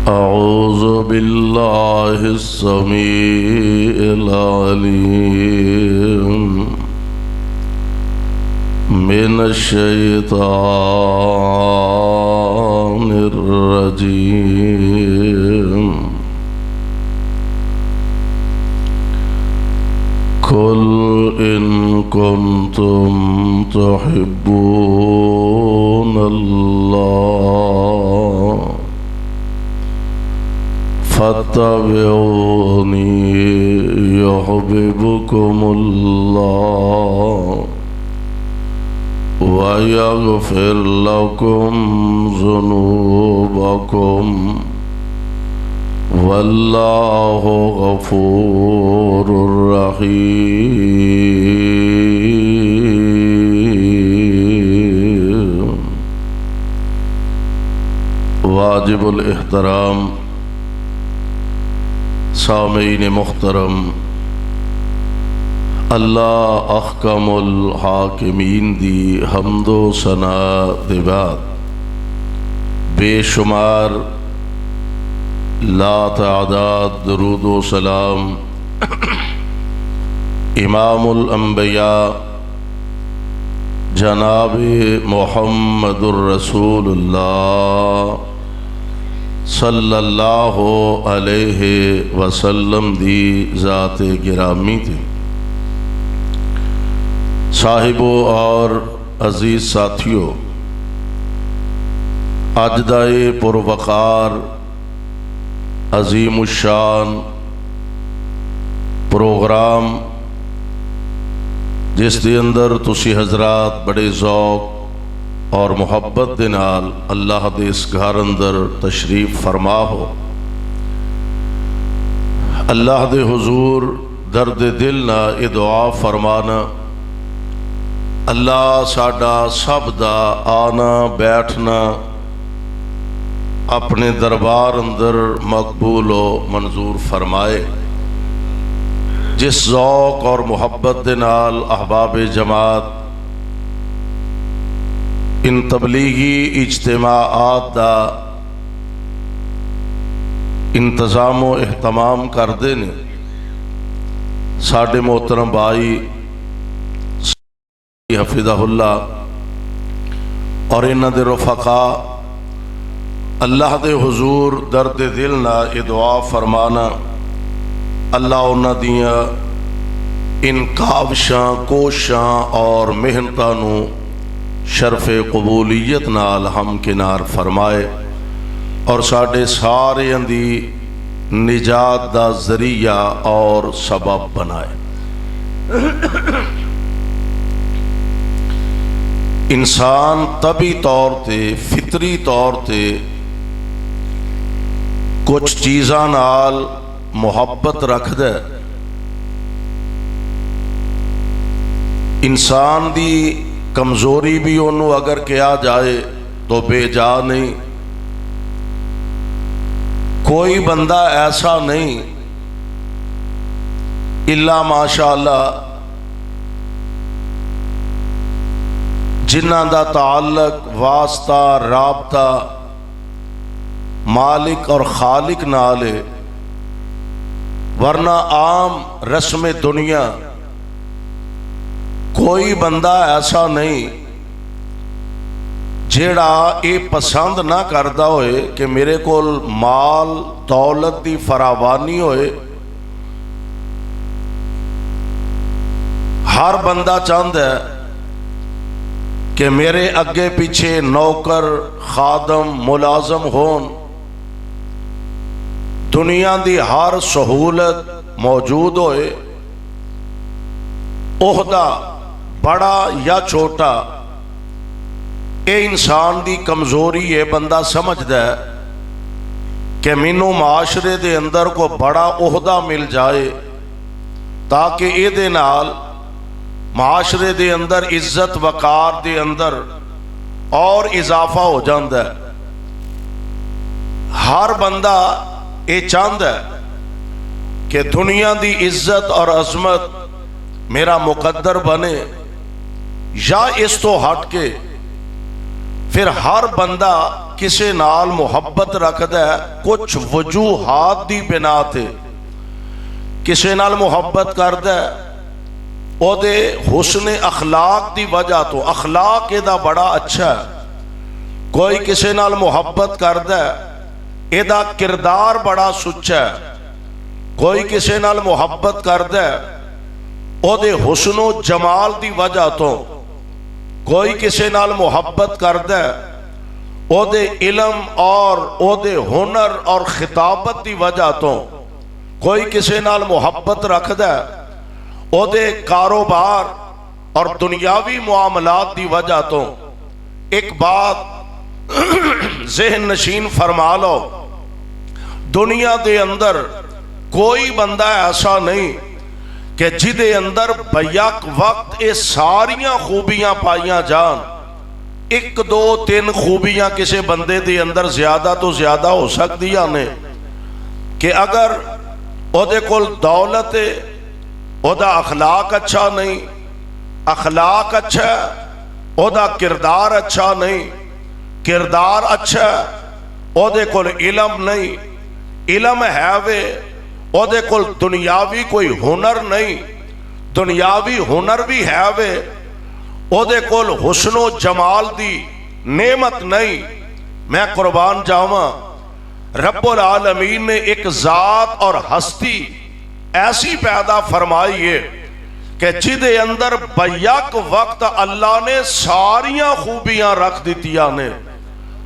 أعوذ بالله السميع العليم من الشيطان الرجيم. قل إن كنتم تحبون الله فاتبعوني يحببكم الله ويغفر لكم ذنوبكم والله غفور رحيم. واجب الاحترام سامعین محترم، اللہ احکم الحاکمین دی حمد و ثنا دے بعد بے شمار لا تعداد درود و سلام امام الانبیاء جناب محمد الرسول اللہ صلی اللہ علیہ وسلم دی ذات گرامی تھی. صاحبوں اور عزیز ساتھیوں، اج دا اے پروقار عظیم الشان پروگرام جس دے اندر تسی حضرات بڑے ذوق اور محبت دے نال اللہ دے اس گھر اندر تشریف فرما ہو، اللہ دے حضور درد دل نہ اے دعا فرمانا اللہ ساڈا سب دا آنا بیٹھنا اپنے دربار اندر مقبول و منظور فرمائے. جس ذوق اور محبت دے نال احباب جماعت ان تبلیغی اجتماعات دا انتظام و اہتمام کردے نے، ساڈے محترم بھائی حفظہ اللہ اور انہاں دے رفقا، اللہ دے حضور درد دل نہ اے دعا فرمانا اللہ انہاں دیاں ان کاوشاں کوشاں اور محنتاں نو شرف قبولیت نال ہم کنار فرمائے اور ساڈے سارے دی نجات دا ذریعہ اور سبب بنائے. انسان طبی طور تے فطری طور تے کچھ چیزاں نال محبت رکھ دے. انسان دی کمزوری بھی انہوں اگر کیا جائے تو بے جا نہیں. کوئی بندہ ایسا نہیں الا ماشاءاللہ جنہ دا تعلق واسطہ رابطہ مالک اور خالق نالے، ورنہ عام رسم دنیا کوئی بندہ ایسا نہیں جیڑا اے پسند نہ کردا ہوئے کہ میرے کول مال دولت دی فراوانی ہوئے. ہر بندہ چاہتا ہے کہ میرے اگے پیچھے نوکر خادم ملازم ہون، دنیا دی ہر سہولت موجود ہوئے، عہدہ بڑا یا چھوٹا. اے انسان دی کمزوری ہے. بندہ سمجھدا ہے کہ مینوں معاشرے دے اندر کو بڑا عہدہ مل جائے تاکہ اے دے نال معاشرے دے اندر عزت وقار دے اندر اور اضافہ ہو جاندا ہے. ہر بندہ اے چاہندا ہے کہ دنیا دی عزت اور عظمت میرا مقدر بنے، یا اس تو ہٹ کے پھر ہر بندہ کسے نال محبت رکھدا ہے کچھ وجوہات دی بنا تے، کسے نال محبت کردا ہے او دے حسن اخلاق دی وجہ تو، اخلاق دا بڑا اچھا ہے۔ کوئی کسے نال محبت کردا ہے ایدا کردار بڑا سچا ہے، کوئی کسے نال محبت کردا ہے او دے حسن و جمال دی وجہ تو، کوئی کسے نال محبت کردا ہے او دے علم اور او دے ہنر اور خطابت دی وجہ تو، کوئی کسے نال محبت رکھدا ہے او دے کاروبار اور دنیاوی معاملات دی وجہ تو۔ ایک بات ذہن نشین فرما لو، دنیا دے اندر کوئی بندہ ایسا نہیں کہ جدے اندر بیک وقت یہ ساریاں خوبیاں پائیاں جان۔ ایک دو تین خوبیاں کسی بندے دے اندر زیادہ تو زیادہ ہو سکتی ہیں کہ اگر او دے کول دولت ہے او دا اخلاق اچھا نہیں، اخلاق اچھا ہے او دا کردار اچھا نہیں، کردار اچھا ہے او دے کول علم نہیں، علم ہے وے او دے کول دنیاوی کوئی ہنر نہیں، دنیاوی ہنر بھی ہے وے او دے کول حسن و جمال دی نعمت نہیں۔ میں قربان جاواں، رب العالمین نے ایک ذات اور ہستی ایسی پیدا فرمائی ہے کہ جدے اندر بیک وقت اللہ نے ساریاں خوبیاں رکھ دیتیاں نے،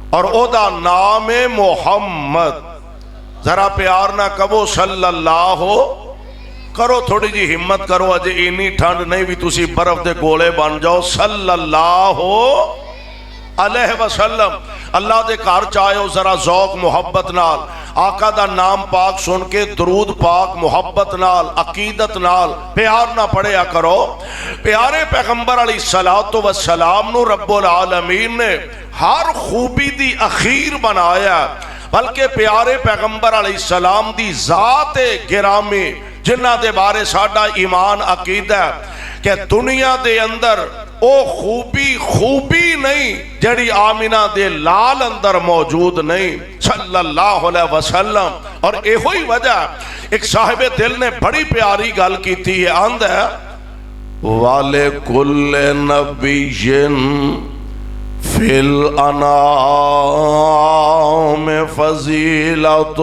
اور او دا نام محمد۔ ذرا پیار نہ کہو صلی اللہ کرو، تھوڑی جی ہمت کرو، اجے اینی ٹھنڈ نہیں بھی تسی برف دے گولے بن جاؤ۔ صلی اللہ علیہ وسلم، اللہ دے گھر چاہو ذرا ذوق محبت نال آقا دا نام پاک سن کے درود پاک محبت نال عقیدت نال پیار نہ پڑھیا کرو۔ پیارے پیغمبر علیہ الصلوۃ والسلام نو رب العالمین نے ہر خوبی دی اخیر بنایا، بلکہ پیارے پیغمبر علیہ السلام دی ذات گرامی جنہ دے بارے ساڈا ایمان عقیدہ ہے کہ دنیا دے اندر او خوبی نہیں جڑی آمینہ دے لال اندر موجود نہیں، صلی اللہ علیہ وسلم۔ اور ایہی وجہ ایک صاحب دل نے بڑی پیاری گل کی تھی، یہ آند ہے وَلِكُلِّ نَبِيٍّ فِي الْأَنَامِ فَضِيلَةٌ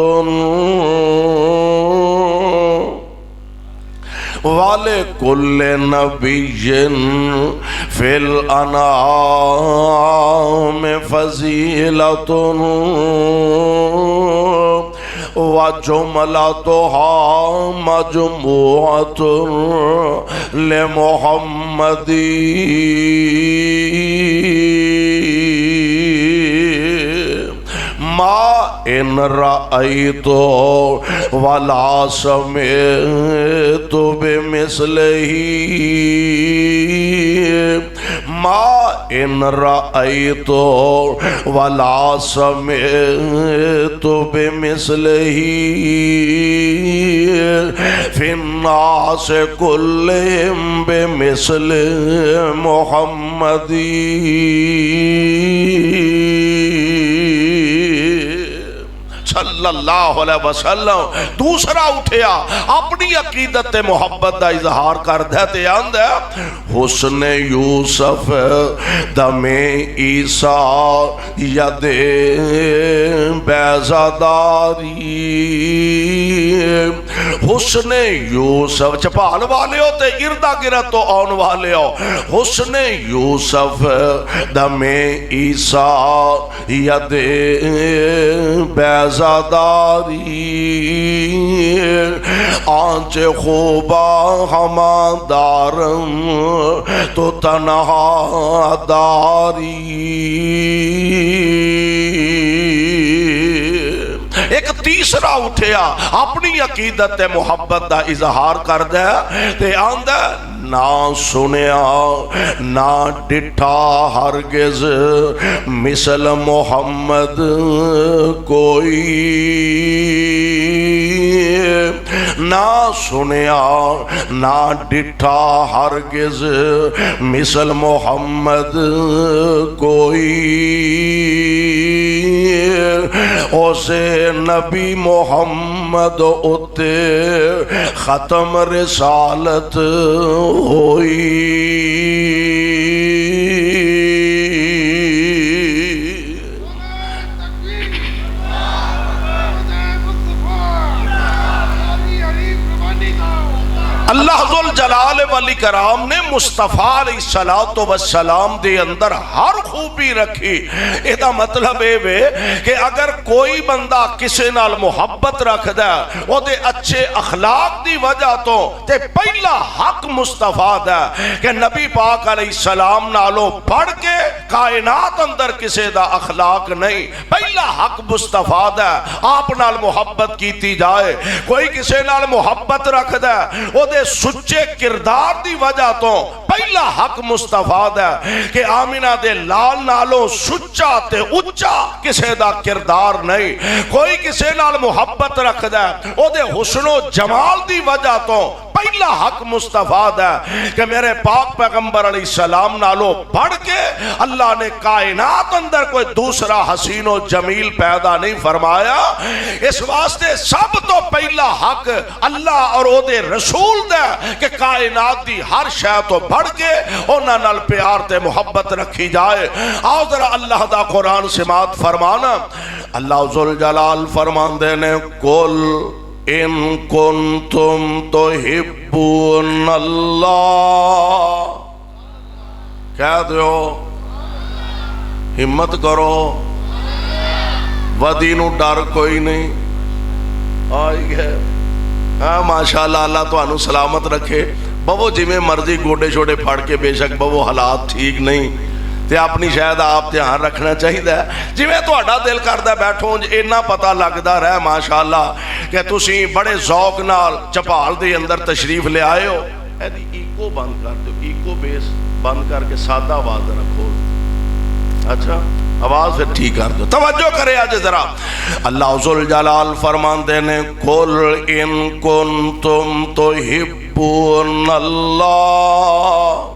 وَلِكُلِّ نَبِيٍّ فِي الْأَنَامِ فَضِيلَةٌ وَجُمْلَتُهَا مَجْمُوعَةٌ لِمُحَمَّدٍ ما ان رأيت ولا سمعت بمثله ما ان رأيت ولا سمعت بمثله في الناس كلهم بمثل محمد صلی اللہ علیہ وسلم۔ دوسرا اٹھیا اپنی عقیدت محبت دا اظہار کر دیتے آند ہے حسن یوسف دم عیسیٰ ید بیضاداری، حسن یوسف چپال والے ہو تے اردہ گرد تو آن والے ہو، حسن یوسف دم عیسیٰ ید بیضاداری آنچ خوبا ہما دارم تو تنہا داری۔ ایک تیسرا اٹھیا اپنی عقیدت محبت دا اظہار کر دے تے آندہ نہ سنیا نہ ڈٹھا ہرگز مثل محمد کوئی، نہ سنیا نہ ڈٹھا ہرگز مثل محمد کوئی، اسے نبی محمد اتے ختم رسالت ہوئی۔ اللہ ذوالجلال والاکرام نے مصطفیٰ علیہ السلام دے اندر ہر خوبی رکھی۔ ایدہ مطلب ہے کہ اگر کوئی بندہ کسے نال محبت رکھ دے وہ دے اچھے اخلاق دی وجہ تو تے پہلا حق مصطفیٰ دے کہ نبی پاک علیہ السلام نالوں پڑھ کے کائنات اندر کسے دا اخلاق نہیں، پہلا حق مصطفیٰ دے آپ نال محبت کیتی جائے۔ کوئی کسے نال محبت رکھ دے وہ دے سچے کردار دی وجہ تو پہلا حق مصطفیٰ دا کہ آمینہ دے لال نالوں سچا تے اچا کسے دا کردار نہیں۔ کوئی کسے نال محبت رکھ دا او دے حسن و جمال دی وجہ تو پہلا حق مصطفیٰ دا کہ میرے پاک پیغمبر علیہ السلام نالوں پڑھ کے اللہ نے کائنات اندر کوئی دوسرا حسین و جمیل پیدا نہیں فرمایا۔ اس واسطے سب تو پہلا حق اللہ اور او دے رسول دا کہ کائنات دی ہر شے تو بڑھ کے انہاں نال پیار تے محبت رکھی جائے۔ آؤ ذرا اللہ دا قرآن سماعت فرمانا۔ اللہ ذوالجلال فرماندے نے قل ان کنتم تحبون اللہ، کہہ دیو ہمت کرو، ودینو ڈر کوئی نہیں آئی گئے۔ ہاں ماشاءاللہ اللہ تو انہوں سلامت رکھے۔ بابو جی میں مرضی گوڑے شوڑے پھاڑ کے بے شک بابو حالات ٹھیک نہیں تے اپنی شاید آپ دھیان رکھنا چاہیے۔ جی میں تو اڈا دل کردہ بیٹھوں اینا پتہ لگدا رہے ماشاءاللہ کہ تسی بڑے ذوق نال چپال دے اندر تشریف لے آئے ہو۔ ایدی ایکو بند کر دو، ایکو بیس بند کر کے سادہ آواز رکھو۔ اچھا آواز پھر ٹھیک کر دو، توجہ کرے آج ذرا۔ اللہ ذوالجلال فرماندے نے قل ان کنتم تحبون اللہ،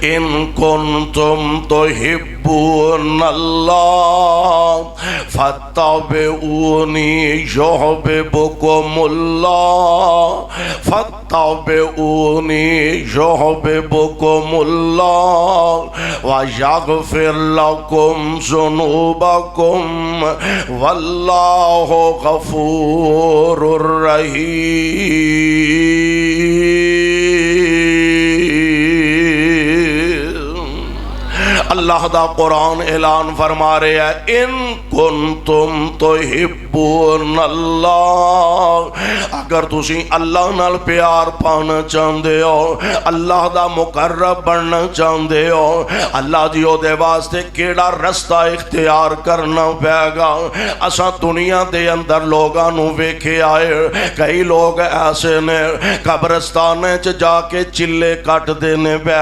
ان کنتم تحبون اللہ فاتبعونی یحببکم اللہ، فاتبعونی یحببکم اللہ ویغفر لکم ذنوبکم واللہ غفور اللہ دا قرآن اعلان فرما رہے ہیں ان کنتم تحبون اللہ، اگر تسی اللہ نال پیار پانا چاہندے ہو، اللہ دا مقرب بننا چاہندے ہو، اللہ دیو دے واسطے کیڑا رستہ اختیار کرنا پے گا۔ اساں دنیا دے اندر لوگاں نو ویکھے آئے، کئی لوگ ایسے نے قبرستانے چ جا کے چلے کٹ دینے پے،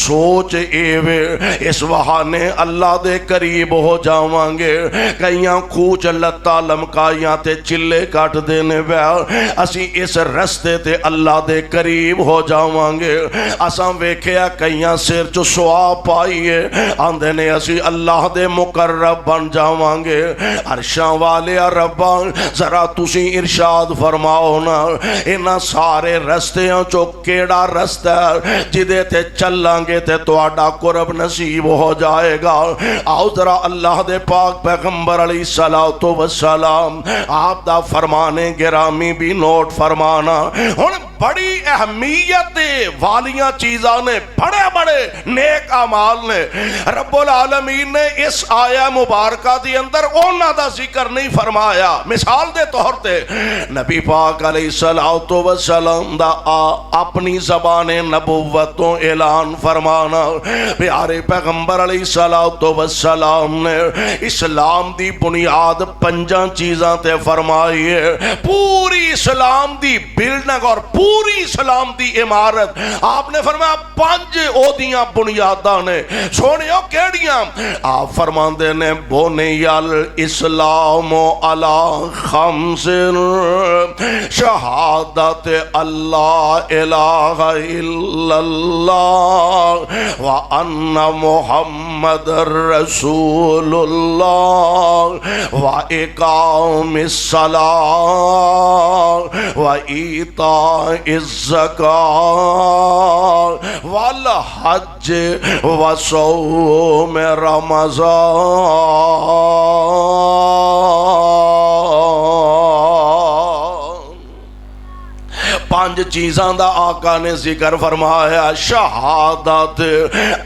سوچ ایوے اس بہانے اللہ دے قریب ہو جاواں گے، کئیاں خوچ لتا لمکائیاں تے چلے کٹ دینے پہ اسی اس رستے تے اللہ دے قریب ہو جاواں گے۔ اساں ویکھیا کئیاں سر چو سوا پائیے آندے نے اسی اللہ دے مقرب بن جاواں گے۔ عرشاں والے رباں ذرا تسی ارشاد فرماؤ نا انہاں سارے رستیاں چو کیڑا رستہ جدے تے چلیں گے تے تواڈا قرب نصیب ہو جائے گا۔ آؤ ذرا اللہ دے پاک پیغمبر علیہ السلام آپ دا فرمانے گرامی بھی نوٹ فرمانا۔ ہن بڑی اہمیت والیاں چیزاں نے، بڑے بڑے نیک اعمال نے، رب العالمین نے اس آیہ مبارکہ دی اندر اونا دا ذکر نہیں فرمایا۔ مثال دے طور تے نبی پاک علیہ السلام دا اپنی زبان نبوتوں اعلان فرمانا۔ پیارے پیغمبر علیہ السلام نے اسلام دی بنیاد پنجاں چیزاں تے فرمائی ہے۔ پوری اسلام دی بلڈنگ اور پوری اسلام دی عمارت آپ نے فرمایا 5 اودیاں بنیاداں نے سونیو کیڑیاں آپ فرماندے نے بنی الاسلام علی 5 شہادت اللہ الہ الا اللہ وان محمد رسول اللہ واقام الصلاۃ وایتاء الزکاۃ والحج وصوم رمضان. 5 چیزاں دا آقا نے ذکر فرمایا. شہادت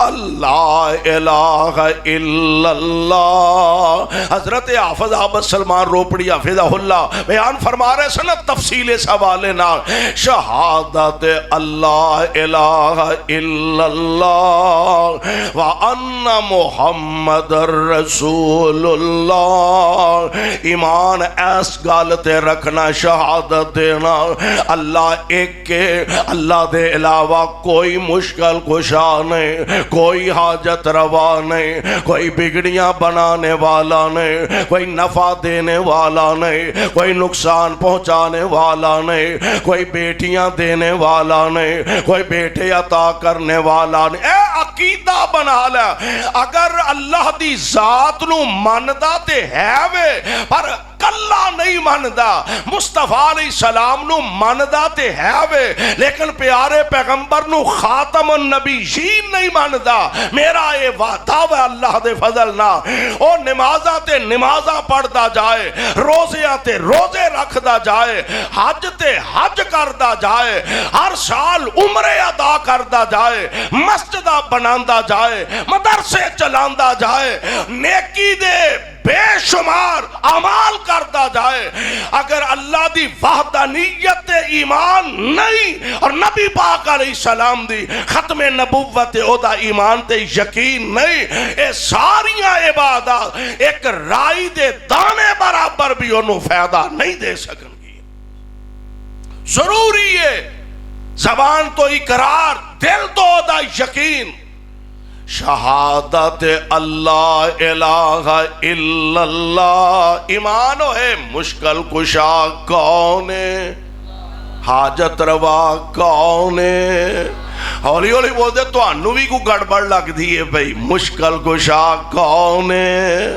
اللہ الہ الا اللہ. حضرت حافظ عبد سلمان روپڑی حفظہ اللہ بیان فرما رہے سن تفصیل اس حوالے نال. شہادت اللہ الہ الا اللہ وان محمد رسول اللہ. ایمان ایس گل تے رکھنا شہادت دینا اللہ ایک کے اللہ دے علاوہ کوئی مشکل کشا نہیں, کوئی حاجت روا نہیں, کوئی بگڑیاں بنانے والا نہیں, کوئی نفع دینے والا نہیں, کوئی نقصان پہنچانے والا نہیں, کوئی بیٹیاں دینے والا نہیں, کوئی بیٹے عطا کرنے والا نہیں. اے عقیدہ بنا لے. اگر اللہ دی ذات نو مندا تے ہے وے پر کلا نہیں مندا, مصطفیٰ علیہ السلام نو مندا تے ہے وے لیکن پیارے پیغمبر نو خاتم النبیین نہیں مندا. میرا اے وعدہ وے اللہ دے فضل نا او نمازاں تے نمازاں پڑھدا جائے, روزیاں تے روزے رکھدا جائے, حج تے حج کردا جائے, ہر سال عمرے ادا کردا جائے, مسجدہ بناندا جائے, مدرسے چلاندا جائے, نیکی دے بے شمار اعمال کرتا جائے. اگر اللہ دی وحدانیت ایمان نہیں اور نبی پاک علیہ السلام دی ختم نبوت او دا ایمان تے یقین نہیں, اے ساریاں عبادات ایک رائی دے دانے برابر بھی انہوں فائدہ نہیں دے سکن گی. ضروری ہے زبان تو اقرار, دل تو دا یقین. شہادت اللہ الہ الا اللہ. ایمان ہے مشکل کشا کون ہے, حاجت روا کون ہے. ہولی ہولی بول دے تو انو بھی کو گڑبڑ لگ دی ہے بھئی. مشکل کشا کون ہے,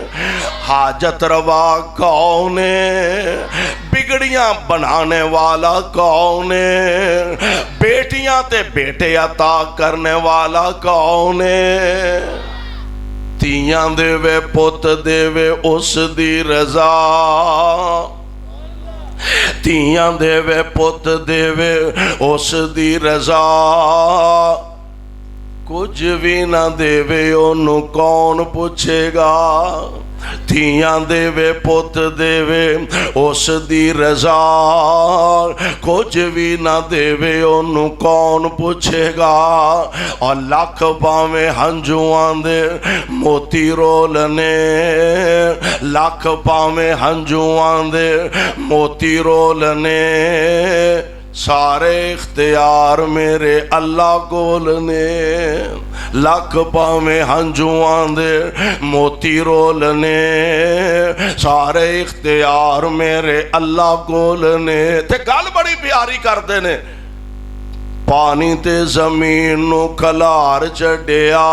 حاجت روا کون ہے, بگڑیاں بنانے والا کون ہے, بیٹیاں تے بیٹے عطا کرنے والا کون ہے. تیاں دے وے پوت دے وے اس دی رضا, تیاں دے وے پوت دے وے اس دی رضا. کچھ بھی نہ دے وے انہوں کون پوچھے گا. تھیاں دے وے پوت دے وے اس دی رضا, کچھ بھی نہ دے وے انہوں کون پوچھے گا. اور لاکھ پاویں ہنجواں دے موتی رولنے, لاکھ پاویں ہنجواں دے موتی رولنے, سارے اختیار میرے اللہ گولنے. لکھ پاویں ہنجواں دے موتی رولنے, سارے اختیار میرے اللہ گولنے. تے گل بڑی پیاری کردے نے. پانی تے زمین نو کلار چڈیا,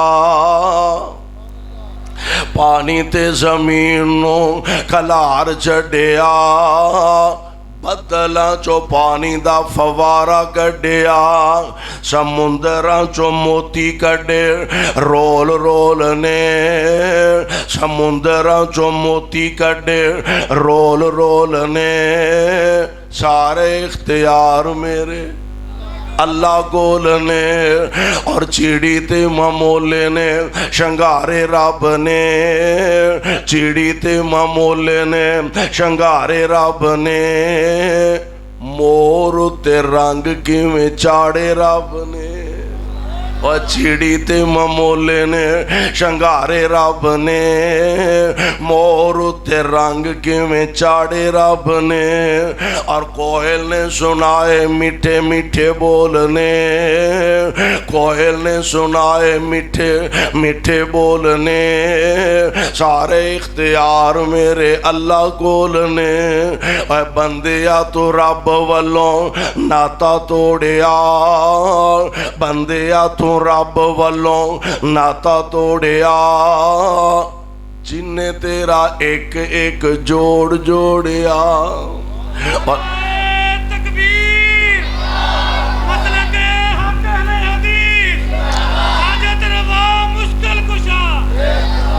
پانی تے زمین نو کلار چڈیا, بدلاں چو پانی دا فوارا کڈیا, سمندراں چو موتی کڈے رول رول نے, سمندراں چو موتی کڈے رول رول نے. سارے اختیار میرے اللہ گول نے. اور چیڑی تے مامولے نے شنگارے رب نے, چیڑی تے مامولے نے شنگارے رب نے. مور تے رنگ کیویں چاڑے رب نے. اور چیڑی تے ممولے نے شنگارے رب نے مور تے رنگ میں چاڑے رب نے اور کوئل نے سنائے میٹھے میٹھے بولنے کوئل نے سنائے میٹھے میٹھے بولنے سارے اختیار میرے اللہ کولنے اے بندیا تو رب والوں ناتا توڑیا بندیا تو رب والوں ناتا توڑیا جن نے تیرا ایک ایک جوڑ جوڑیا تکبیر مسلک حق اہل حدیث حاجت روا مشکل کشا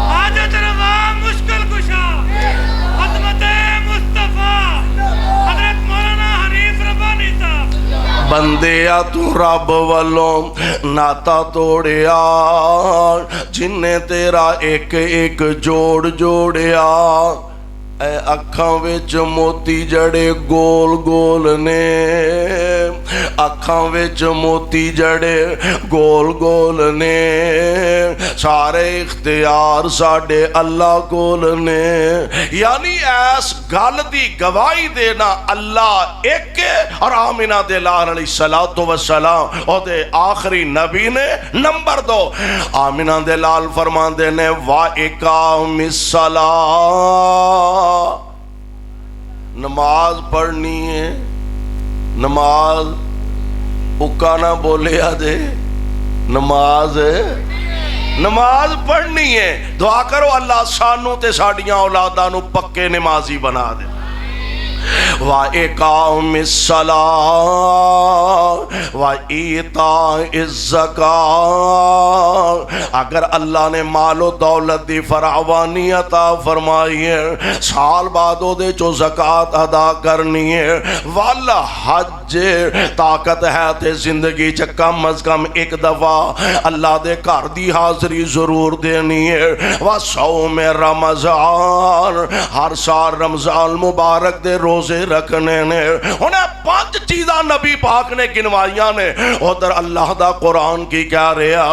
حاجت روا مشکل کشا عظمت مصطفیٰ حضرت مولانا حنیف ربانی صاحب بندیا تو رب والوں ناتا توڑیا جن نے تیرا ایک ایک جوڑ جوڑیا اے اکھاں وچ موتی جڑے گول گول نے اکھاں وچ موتی جڑے گول گول نے سارے اختیار ساڈے اللہ کول نے یعنی ایس گل دی گواہی دینا اللہ ایک اور آمینہ دے لال علیہ الصلوۃ والسلام او دے آخری نبی نے نمبر 2 آمینہ دے لال فرماندے نے وَإِقَامِ الصَّلَاةِ نماز پڑھنی ہے نماز اکا نہ بولیا دے نماز پڑھنی ہے دعا کرو اللہ سانو تے ساڑیاں اولاداں نو پکے نمازی بنا دے وَإِقَامِ الصَّلَاةِ وَإِيتَاءِ الزَّكَاةِ اگر اللہ نے مال و دولت دی فراوانی عطا فرمائی ہے سال بعد دے چو زکاة ادا کرنی ہے والحج طاقت ہے تے زندگی چ کم از کم ایک دفعہ اللہ دے گھر دی حاضری ضرور دینی ہے وصوم رمضان ہر سال رمضان مبارک دے روزے رکھنے نے انہیں 5 چیزاں نبی پاک نے گنوائیاں نے ادھر اللہ دا قرآن کی کیا رہا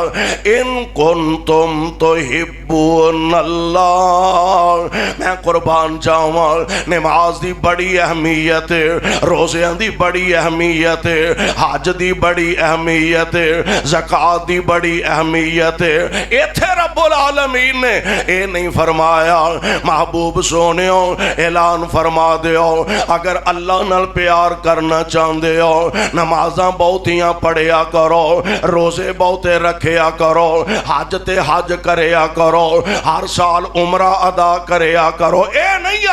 ان کنتم تحبون اللہ میں قربان جاواں نماز دی بڑی اہمیت ہے روزیاں دی بڑی اہمیت ہے حج دی بڑی اہمیت ہے زکاة دی بڑی اہمیت ہے ایتھے رب العالمین نے اے نہیں فرمایا محبوب سونیوں اعلان فرما دیو اگر اللہ نال پیار کرنا چاہندے ہو نمازاں بہتیاں پڑھیا کرو روزے بہتے رکھیا کرو حج تے حج کریا کرو ہر سال عمرہ ادا کریا کرو اے نہیں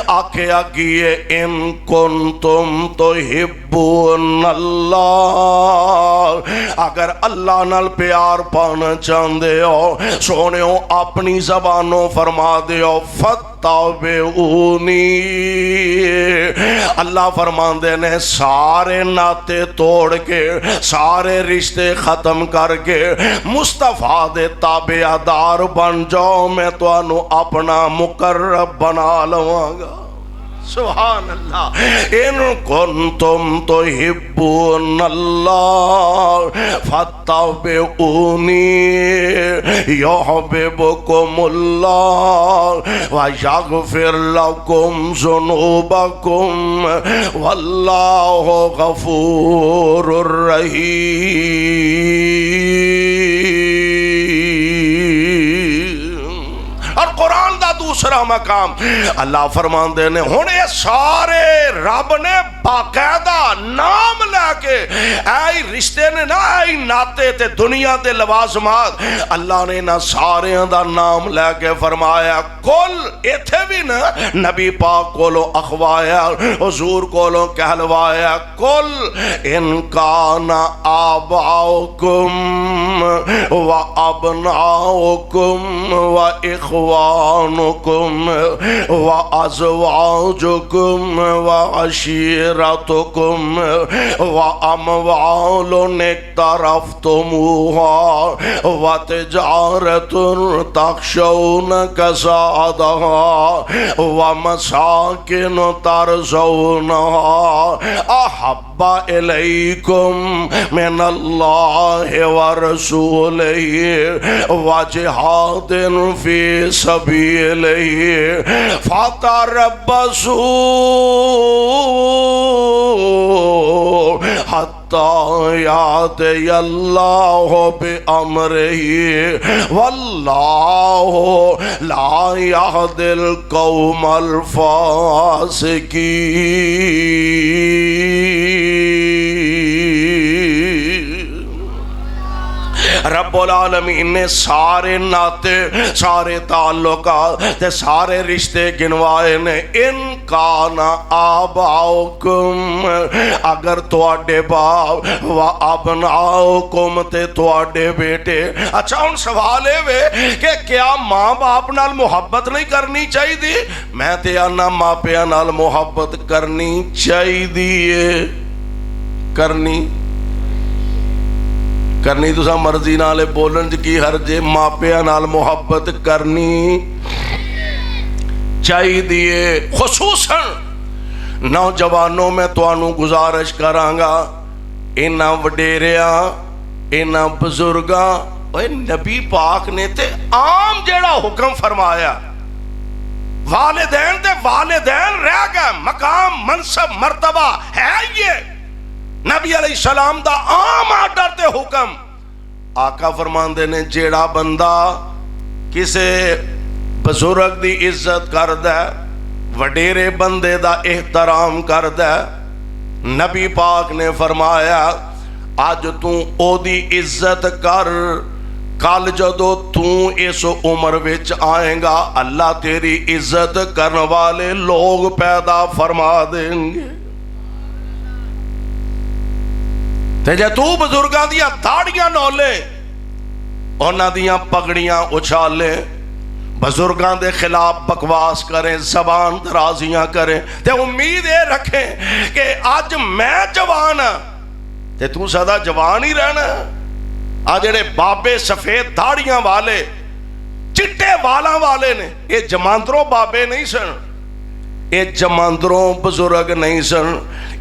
آکھیا گیے ان کنتم تحبون اللہ اگر اللہ نال پیار پانا چاہندے ہو سونیوں اپنی زبانوں فرما دیو فتابعونی اللہ فرماندے نے سارے ناتے توڑ کے سارے رشتے ختم کر کے مصطفیٰ دے تابعدار بن جاؤ میں تو انو اپنا مقرب بنا لواں گا سبحان اللہ ان کنتم تحبون اللہ فاتبعونی یحببکم اللہ ویغفر لکم ذنوبکم واللہ غفور رحیم اور قرآن دا دوسرا مقام اللہ فرمان دے نے ہونے سارے رب نے باقاعدہ نام لے کے اے رشتے نے نہ اے ناتے تے دنیا تے لوازمات اللہ نے نہ سارے دا نام لے کے فرمایا کل ایتھے بھی نا نبی پاک کولو اخوایا حضور کولو کہلوایا کل ان کان آباؤکم و ابناؤکم و اخوانکم إخوانكم وأزواجكم وعشيرتكم وأموال اقترفتموها وتجارة تخشون كسادها ومساكن ترضونها أحب إليكم من الله ورسوله وجهاد في سبيله فتربصوا حتى يأتي الله بأمره والله لا يهدي القوم الفاسقين. رب العالمین نے سارے ناتے سارے تعلقات تے سارے رشتے گنوائے نے. ان کان آباؤکم اگر تواڈے باپ و ابناؤکم تے تواڈے بیٹے. اچھا ہن سوال ہے کہ کیا ماں باپ نال محبت نہیں کرنی چاہیے؟ میں تے آنا ماں پیاں نال محبت کرنی چاہیے. کرنی تو مرضی نالے بولن کی حرج. ماپیاں نال محبت کرنی چاہیے. خصوصاً نوجوانوں میں توانوں گزارش کرانگا انہاں وڈیریاں انہاں بزرگاں. نبی پاک نے تے عام جیڑا حکم فرمایا والدین تے والدین رہ گئے. مقام منصب مرتبہ ہے یہ نبی علیہ السلام دا عام آرڈر تے حکم. آقا فرماندے نے جیڑا بندہ کسے بزرگ دی عزت کردہ وڈیرے بندے دا احترام کردہ, نبی پاک نے فرمایا آج تو او دی عزت کر, کل جدو تو اس عمر وچ آئیں گا اللہ تیری عزت کرنے والے لوگ پیدا فرما دیں گے. تے جے تو بزرگاں دیاں داڑیاں نولے انہاں دیاں پگڑیاں اچھالے بزرگاں دے خلاف بکواس کریں زبان درازیاں کریں تے امید یہ رکھیں کہ آج میں جوان ہاں تے تو سدا جوان ہی رہنا. آج جڑے بابے سفید داڑیاں والے چٹے والاں والے نے یہ جماندروں بابے نہیں سن, یہ جماندروں بزرگ نہیں سن.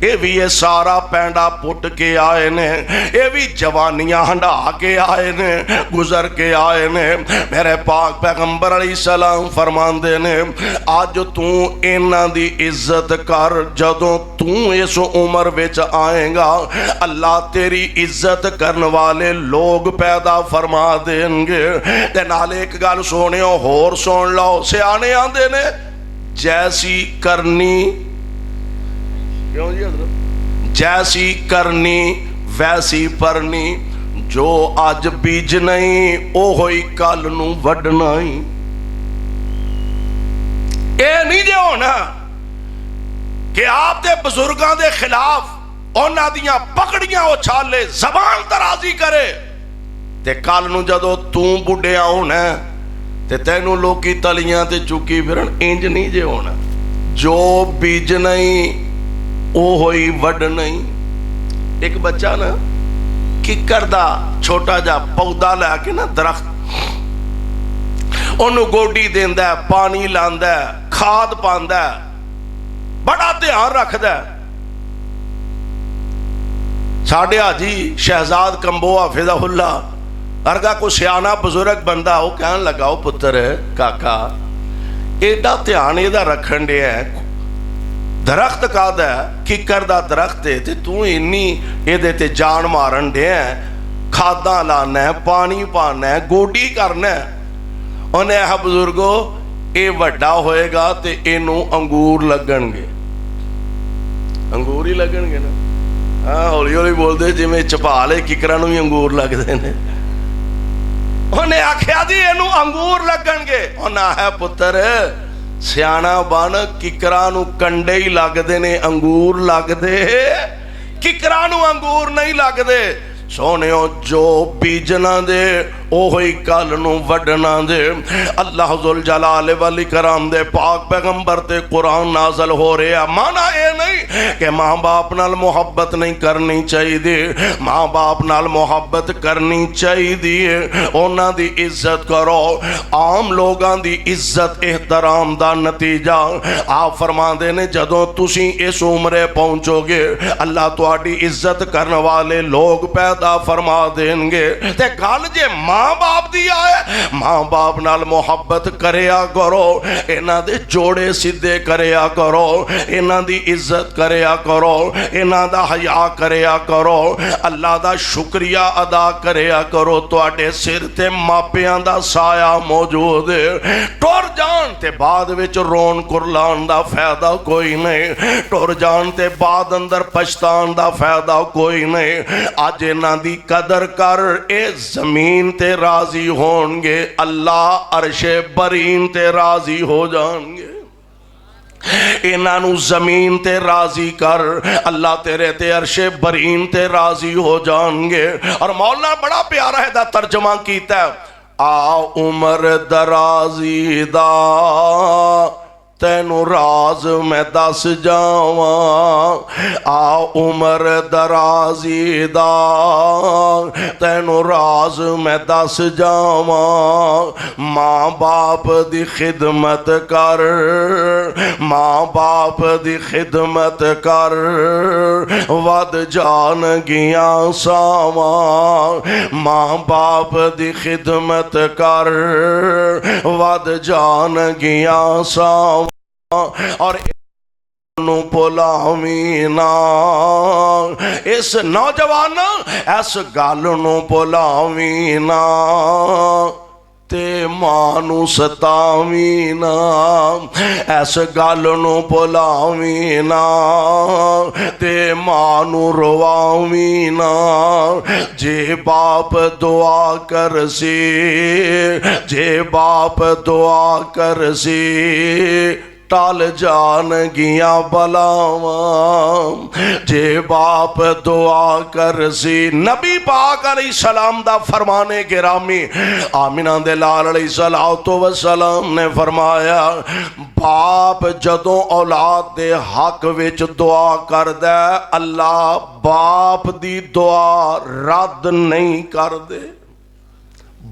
یہ بھی یہ سارا پینڈا پٹ کے آئے نے, یہ بھی جوانیاں ہنڈا کے آئے نے, گزر کے آئے نے. میرے پاک پیغمبر علیہ السلام فرماندے نے آج تو انہاں دی عزت کر, جدوں تو اس عمر وچ آئیں گا اللہ تیری عزت کرنے والے لوگ پیدا فرما دیں گے. تے نال ایک گل سونیو ہور سن لو, سیانے آندے نے جیسی کرنی جیسی کرنی ویسی پرنی, جو آج بیج نہیں او ہوئی کل نو وڈنا ہی. اے نہیں جے ہونا کہ آپ دے بزرگاں دے خلاف انہاں دیاں پکڑیاں اچھالے زبان درازی کرے تے کل نو جدو تو بڈھیا ہونا تے تینوں لوکی تلیاں تے چکی پھرن. انج نہیں جے ہونا. جو بیج نہیں او ہوئی وڈ نہیں. ایک بچہ نا ککر دا چھوٹا جا پودا لے کے نا درخت انہوں گوڈی دیندہ ہے, پانی لاندہ ہے, کھاد پاندہ ہے, بڑا دھیان رکھدہ ہے. ساڑھے حاجی شہزاد کمبو حافظہ اللہ ارگا کو سیانہ بزرگ بندہ ہو کہنے لگاؤ پتر کاکا ایڈا دھیان ایدہ رکھن دے ہے درخت کا دا ہے ککر دا درخت ہے تے تو انی ایدے تے جان مارن دے ہیں, کھاداں لانا ہے, پانی پانا ہے, گوڈی کرنا ہے. انہیں ہے بزرگو اے وڈا ہوئے گا تے اینوں انگور لگن گے. انگور ہی لگن گے نا. ہاں ہولی ہولی بول دے جی میں چپا لے ککرانوں ہی انگور لگ دینے. انہیں آکھیا دی اینوں انگور لگن گے. انہاں ہے پتر سیانہ بان ککرانوں کنڈے ہی لگ دینے, انگور لگ دے ککرانوں انگور نہیں لگ دے. سونےو جو بیجنا دے اوہی کل نو وڈنا جے اللہ ذل جلال والاکرام دے پاک پیغمبر تے قرآن نازل ہو رہا مانا اے نہیں کہ ماں باپ نال محبت نہیں کرنی چاہی دی ماں باپ نال محبت کرنی چاہی دی اونا دی عزت کرو عام لوگاں دی عزت احترام دا نتیجہ آپ فرما دینے جدوں تسی اس عمرے پہنچو گے اللہ تو آڈی عزت کرنے والے لوگ پیدا فرما دیں گے تے گل جے ماں باپ دی آئے ماں باپ نال محبت کریا کرو اینا دے جوڑے سدھے کریا کرو اینا دی عزت کریا کرو اینا دا حیا کریا کرو اللہ دا شکریہ ادا کریا کرو تو آڈے سر تے ماپیاں دا سایہ موجود ہے ٹور جان تے بعد وچ رون کرلان دا فائدہ کوئی نہیں ٹور جان تے بعد اندر پشتان دا فائدہ کوئی نہیں آج اینا دی قدر کر اے زمین تے راضی ہونگے اللہ عرش برین تے راضی ہو جانگے انہوں زمین تے راضی کر اللہ تیرے تے عرش برین تے راضی ہو جانگے اور مولانا بڑا پیارا ہے دا ترجمہ کیتا ہے آ عمر درازی دا تینو راز میں دس جاواں آ عمر درازی دا تینو راز میں دس جاواں ماں باپ دی خدمت کر ماں باپ دی خدمت کر ود جان گیاں ساواں ماں باپ دی خدمت کر ود جان گیاں ساواں اور نو پلاوینا اس نوجوان اس گل نو پلاوینا تے مانو ستاوینا اس گل نو پلاوینا تے مانو رواوینا جے باپ دعا کرسی جے باپ دعا کرسی ٹال جان گیاں بلاواں جے باپ دعا کرسی نبی پاک علیہ السلام دا فرمانے گرامی آمینہ دے لال علیہ السلام نے فرمایا باپ جدوں اولاد دے حق وچ دعا کر دے اللہ باپ دی دعا رد نہیں کر دے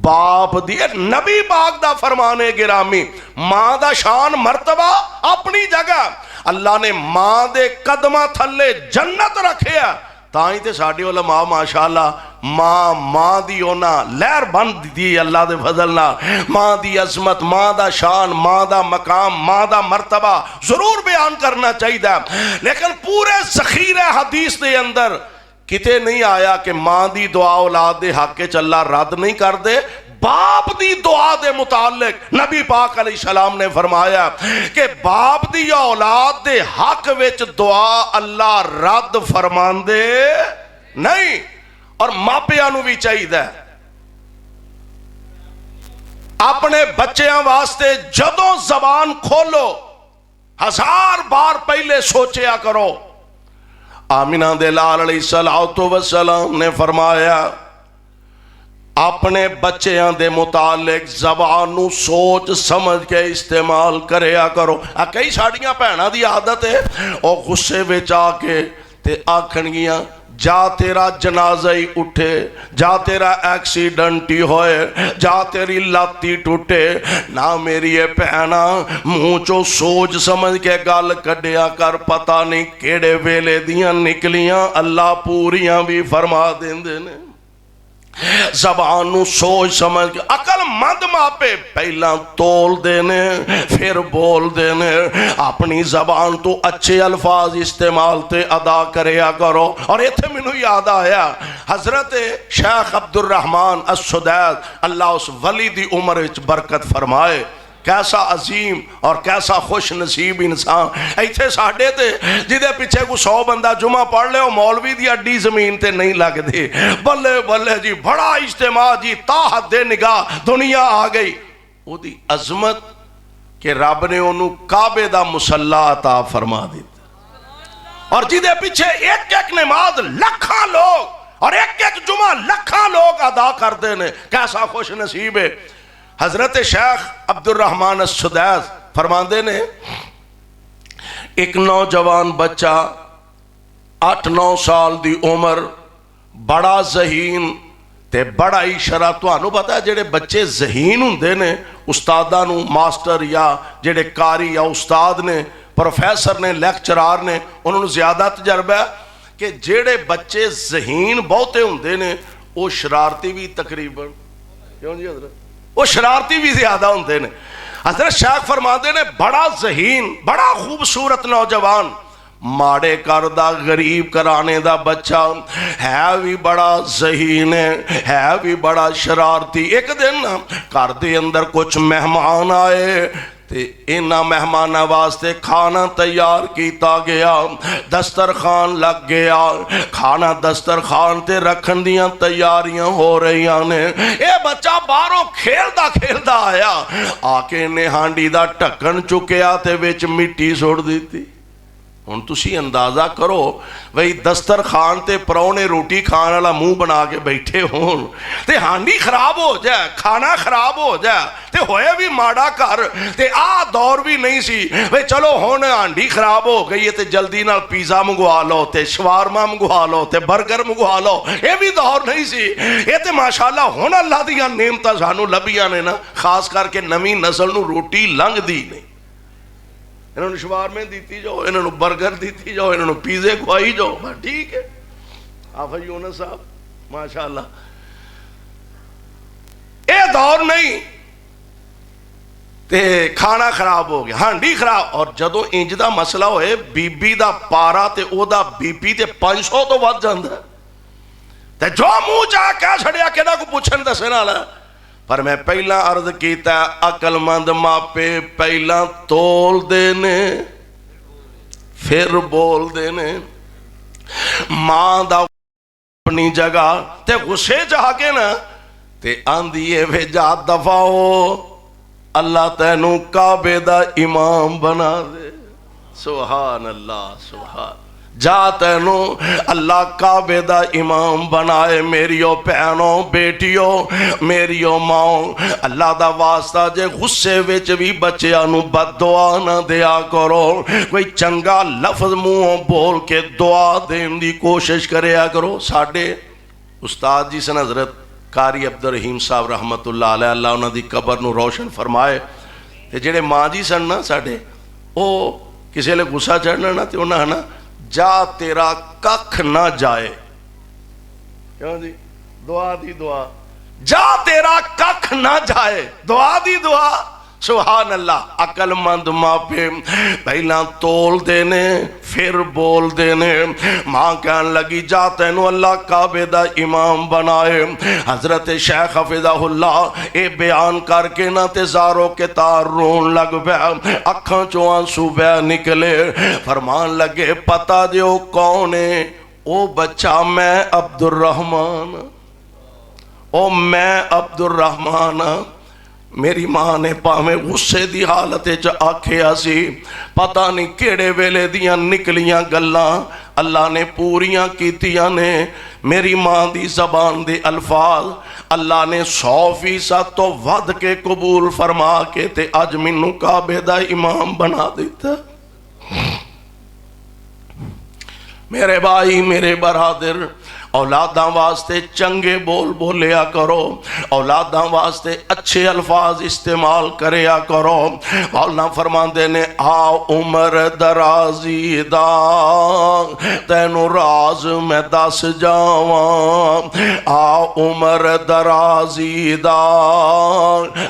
باپ دی نبی پاک دا فرمانے گرامی ماں دا شان مرتبہ اپنی جگہ اللہ نے ماں دے قدمہ تھلے جنت رکھے ہیں تائیں تے ساڑھی علماء ماشاءاللہ ماں دی اونا لہر بند دی اللہ دے فضلنا ماں دی عظمت ماں دا شان ماں دا مقام ماں دا مرتبہ ضرور بیان کرنا چاہیے لیکن پورے ذخیرہ حدیث دے اندر کتے نہیں آیا کہ ماں دی دعا اولاد دے حق کے چلا رد نہیں کر دے باپ دی دعا دے متعلق نبی پاک علیہ السلام نے فرمایا کہ باپ دی اولاد دے حق وچ دعا اللہ رد فرمان دے نہیں اور ماپیاں نو بھی چاہیے دے اپنے بچیاں واسطے جدوں زبان کھولو 1000 بار پہلے سوچیا کرو آمینہ دے لال علیہ السلام نے فرمایا اپنے بچیاں دے متعلق زبانو سوچ سمجھ کے استعمال کریا کرو کئی ساڑیاں پہنا دی عادت ہے اور غصے وچ آ کے تے آکھن گیاں جا تیرا جنازہ ہی اٹھے جا تیرا ایکسیڈنٹ ہی ہوئے جا تیری لاتی ٹوٹے نہ میری یہ پہنا مونچو سوچ سمجھ کے گال کڈیا کر پتہ نہیں کیڑے ویلے دیاں نکلیاں اللہ پوریاں بھی فرما دیں دینے زبانو سوچ سمجھ کے عقل مند ماپے پہلا تول دینے پھر بول دینے اپنی زبان تو اچھے الفاظ استعمال تے ادا کریا کرو اور یہ تھے منو یاد آیا حضرت شیخ عبد الرحمن السدید اللہ اس ولی دی عمر وچ برکت فرمائے کیسا عظیم اور کیسا خوش نصیب انسان ایتھے ساڑھے تے جدے پیچھے کو 100 بندہ جمعہ پڑھ لے مولوی دی اڈی زمین تے نہیں لگ دے بلے بلے جی بڑا اجتماع جی تا حد نگاہ دنیا آ گئی وہ دی عظمت کہ رب نے انہوں کعبے دا مصلی عطا فرما دیتا اور جدے پیچھے ایک ایک نماز لکھاں لوگ اور ایک ایک جمعہ لکھاں لوگ ادا کرتے ہیں. کیسا خوش نصیب ہے. حضرت شیخ عبد الرحمن السدیس فرماندے نے ایک نوجوان بچہ 8-9 سال دی عمر بڑا ذہین تے بڑا ہی شرع. تانوں پتہ ہے جڑے بچے ذہین ہوندے نے استاداں نوں ماسٹر یا جڑے قاری یا استاد نے پروفیسر نے لیکچرار نے انہوں نے زیادہ تجربہ ہے کہ جڑے بچے ذہین بہتے ہوندے نے وہ شرارتی بھی تقریباً کیوں جی حضرت وہ شرارتی بھی زیادہ ہوندے نے. حضرت شیخ فرماندے نے بڑا ذہین بڑا خوبصورت نوجوان ماڑے کر دا غریب کرانے دا بچہ ہے بھی بڑا ذہین ہے بھی بڑا شرارتی. ایک دن گھر دے اندر کچھ مہمان آئے تے انہاں مہماناں واسطے کھانا تیار کیتا گیا. دسترخوان لگ گیا. کھانا دسترخوان تے رکھن دیاں تیاریاں ہو رہی نے. اے بچہ باہروں کھیلدا آیا آ کے نے ہانڈی دا ٹھکن چکیا تے وچ مٹی سٹ دیتی. ہن تسی اندازہ کرو بھئی دسترخوان تے پرونے روٹی کھان والا منہ بنا کے بیٹھے ہون تے ہانڈی خراب ہو جائے کھانا خراب ہو جائے تے ہوئے بھی ماڑا کر تے دور بھی نہیں سی بھئی چلو ہن ہانڈی خراب ہو گئی ہے تے جلدی نال پیزا منگوا لو تے شوارما منگوا لو تے برگر منگوا لو. یہ بھی دور نہیں سی. یہ تے ماشاءاللہ ہن اللہ دیاں نعمتاں سانوں لبیاں نے نا. خاص کر کے نویں نسل نوں روٹی لنگ دی نہیں. انہوں نے شوارمے دیتی جاؤ انہوں نے برگر دیتی جاؤ انہوں نے پیزے کھوائی جاؤ بس ٹھیک ہے. آفا یونس صاحب ماشاءاللہ اے دور نہیں تے کھانا خراب ہو گیا ہانڈی خراب. اور جدو انج دا مسئلہ ہوئے بی بی دا پارا تے او دا بی پی تے 500 تو ود جاندہ ہے تے جو منہ چاہ کہہ چھڑیا کہنا کو پوچھن دسے نہ لیا. پر میں پہلا عرض کیتا عقل مند ماپے پہلا تول دینے پھر بول دینے. ماں دا اپنی جگہ تے غصے جا کے نا تے آندھیے بھیجا دفاعو اللہ تینوں کعبے دا امام بنا دے. سبحان اللہ سبحان. جا تینوں اللہ کعبے دا امام بنائے. میریو پہنوں بیٹیو میریو ماں اللہ دا واسطہ جے غصے وچ بھی بچیاں نو بد دعا نہ دیا کرو. کوئی چنگا لفظ منہوں بول کے دعا دین دی کوشش کریا کرو. ساڈے استاد جی سن حضرت قاری عبد الرحیم صاحب رحمت اللہ علیہ اللہ انہاں دی قبر نو روشن فرمائے. تے جڑے ماں جی سن نا ساڈے او کسے لے غصہ چڑھنا نا تے انہاں نا جا تیرا ککھ نہ جائے. کیوں جی دعا دی دعا جا تیرا ککھ نہ جائے دعا دی دعا. سبحان اللہ. عقل مند ماں پہ پہلا تول دینے پھر بول دینے. ماں کہن لگی جا تینو اللہ کعبے دا امام بنائے. حضرت شیخ حفظہ اللہ اے بیان کر کے نہ تے زاروں کے تار رون لگ پیا اکھاں چوں آنسو بہ نکلے. فرمان لگے پتہ دیو کون ہے او بچہ میں عبد الرحمن او میں عبد الرحمن. میری ماں نے پاویں غصے دی حالت آکھیا سی پتہ نہیں کیڑے ویلے دیاں نکلیاں گلاں اللہ نے پوریاں کیتیاں نے. میری ماں دی زبان دے الفاظ اللہ نے 100% تو ود کے قبول فرما کے تے اج مینوں کعبے دا امام بنا دیتا. میرے بھائی میرے برادر اولاداں واسطے چنگے بول بولیا کرو. اولاداں واسطے اچھے الفاظ استعمال کریا کرو. مولانا فرماندے نے آ عمر درازی دا تینو راز میں دس جاواں. آ عمر درازی دا